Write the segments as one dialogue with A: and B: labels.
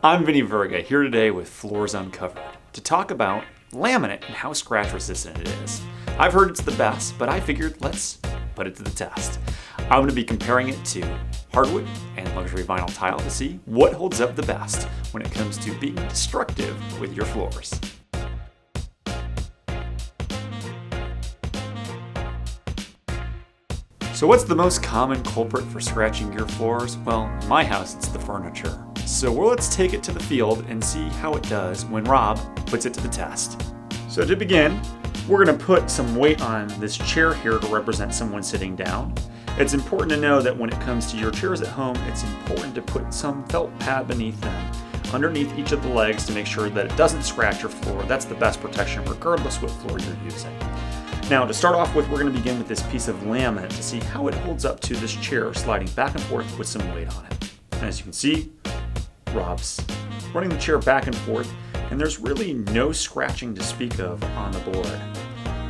A: I'm Vinny Verga, here today with Floors Uncovered to talk about laminate and how scratch resistant it is. I've heard it's the best, but I figured let's put it to the test. I'm going to be comparing it to hardwood and luxury vinyl tile to see what holds up the best when it comes to being destructive with your floors. So what's the most common culprit for scratching your floors? Well, in my house, it's the furniture. So let's take it to the field and see how it does when Rob puts it to the test. So to begin, we're going to put some weight on this chair here to represent someone sitting down. It's important to know that when it comes to your chairs at home, it's important to put some felt pad beneath them, underneath each of the legs to make sure that it doesn't scratch your floor. That's the best protection regardless what floor you're using. Now, to start off with, we're going to begin with this piece of laminate to see how it holds up to this chair sliding back and forth with some weight on it. And as you can see, Rob's running the chair back and forth, and there's really no scratching to speak of on the board.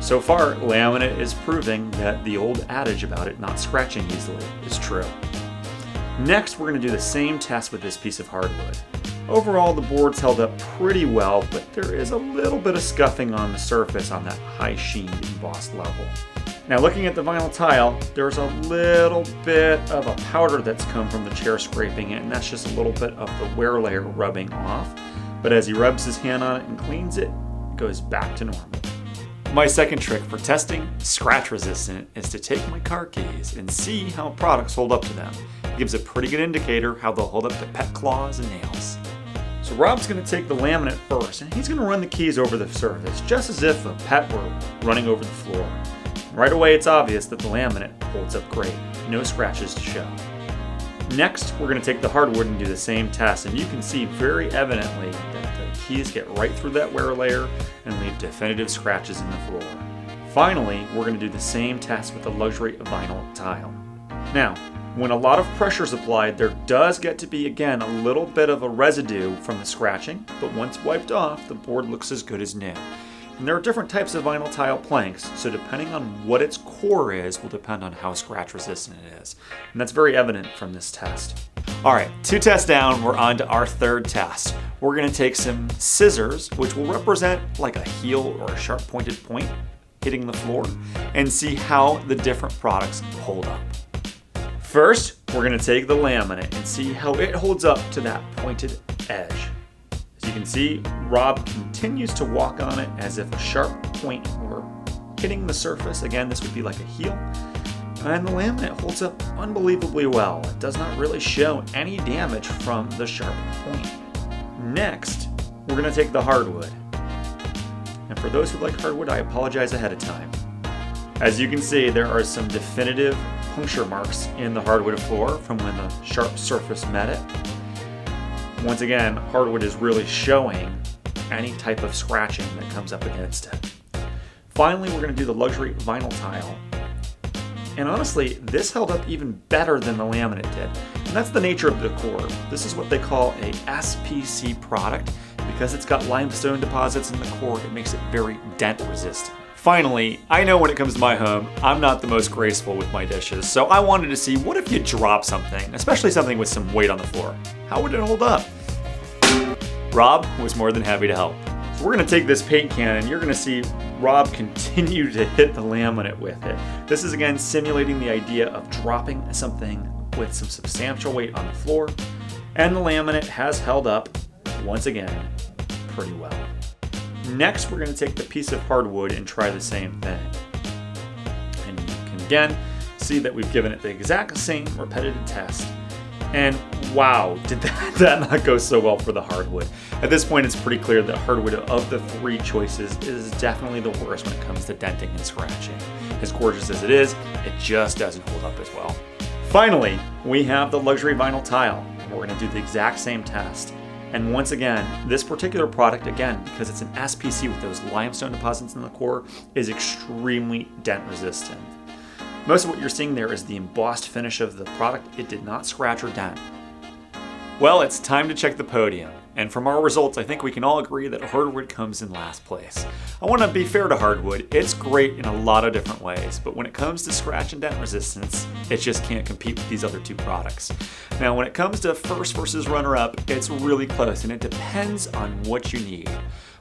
A: So far, laminate is proving that the old adage about it not scratching easily is true. Next, we're going to do the same test with this piece of hardwood. Overall, the board's held up pretty well, but there is a little bit of scuffing on the surface on that high sheened embossed level. Now, looking at the vinyl tile, there's a little bit of a powder that's come from the chair scraping it, and that's just a little bit of the wear layer rubbing off. But as he rubs his hand on it and cleans it, it goes back to normal. My second trick for testing scratch resistant is to take my car keys and see how products hold up to them. It gives a pretty good indicator how they'll hold up to pet claws and nails. So Rob's going to take the laminate first, and he's going to run the keys over the surface, just as if a pet were running over the floor. Right away, it's obvious that the laminate holds up great. No scratches to show. Next, we're going to take the hardwood and do the same test, and you can see very evidently that the keys get right through that wear layer and leave definitive scratches in the floor. Finally, we're going to do the same test with the luxury vinyl tile. Now, when a lot of pressure is applied, there does get to be, again, a little bit of a residue from the scratching, but once wiped off, the board looks as good as new. And there are different types of vinyl tile planks, so depending on what its core is will depend on how scratch resistant it is. And that's very evident from this test. All right, 2 tests down, we're on to our third test. We're going to take some scissors, which will represent like a heel or a sharp pointed point hitting the floor, and see how the different products hold up. First, we're going to take the laminate and see how it holds up to that pointed edge. As you can see, Rob continues to walk on it as if a sharp point were hitting the surface. Again, this would be like a heel. And the laminate holds up unbelievably well. It does not really show any damage from the sharp point. Next, we're going to take the hardwood. And for those who like hardwood, I apologize ahead of time. As you can see, there are some definitive puncture marks in the hardwood floor from when the sharp surface met it. Once again, hardwood is really showing any type of scratching that comes up against it. Finally, we're going to do the luxury vinyl tile. And honestly, this held up even better than the laminate did. And that's the nature of the core. This is what they call a SPC product. Because it's got limestone deposits in the core, it makes it very dent resistant. Finally, I know when it comes to my home, I'm not the most graceful with my dishes, so I wanted to see what if you drop something, especially something with some weight on the floor. How would it hold up? Rob was more than happy to help. So we're going to take this paint can and you're going to see Rob continue to hit the laminate with it. This is again simulating the idea of dropping something with some substantial weight on the floor, and the laminate has held up, once again, pretty well. Next, we're going to take the piece of hardwood and try the same thing. And you can again see that we've given it the exact same repetitive test. And wow, did that not go so well for the hardwood. At this point, it's pretty clear that hardwood of the 3 choices is definitely the worst when it comes to denting and scratching. As gorgeous as it is, it just doesn't hold up as well. Finally, we have the luxury vinyl tile. We're going to do the exact same test. And once again, this particular product, again, because it's an SPC with those limestone deposits in the core, is extremely dent resistant. Most of what you're seeing there is the embossed finish of the product. It did not scratch or dent. Well, it's time to check the podium. And from our results, I think we can all agree that hardwood comes in last place. I want to be fair to hardwood. It's great in a lot of different ways, but when it comes to scratch and dent resistance, it just can't compete with these other two products. Now, when it comes to first versus runner-up, it's really close, and it depends on what you need.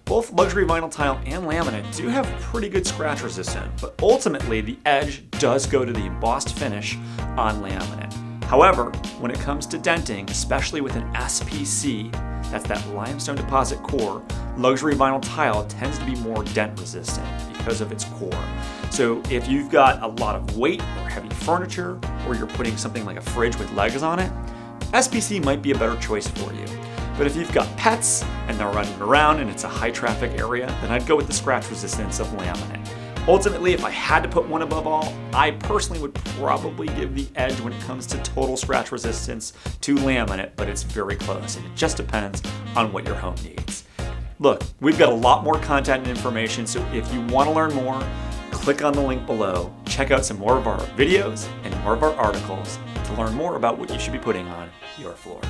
A: Both luxury vinyl tile and laminate do have pretty good scratch resistance, but ultimately the edge does go to the embossed finish on laminate. However, when it comes to denting, especially with an SPC, that's that limestone deposit core, luxury vinyl tile tends to be more dent resistant because of its core. So if you've got a lot of weight or heavy furniture, or you're putting something like a fridge with legs on it, SPC might be a better choice for you. But if you've got pets and they're running around and it's a high traffic area, then I'd go with the scratch resistance of laminate. Ultimately, if I had to put one above all, I personally would probably give the edge when it comes to total scratch resistance to laminate, but it's very close, and it just depends on what your home needs. Look, we've got a lot more content and information, so if you want to learn more, click on the link below, check out some more of our videos and more of our articles to learn more about what you should be putting on your floor.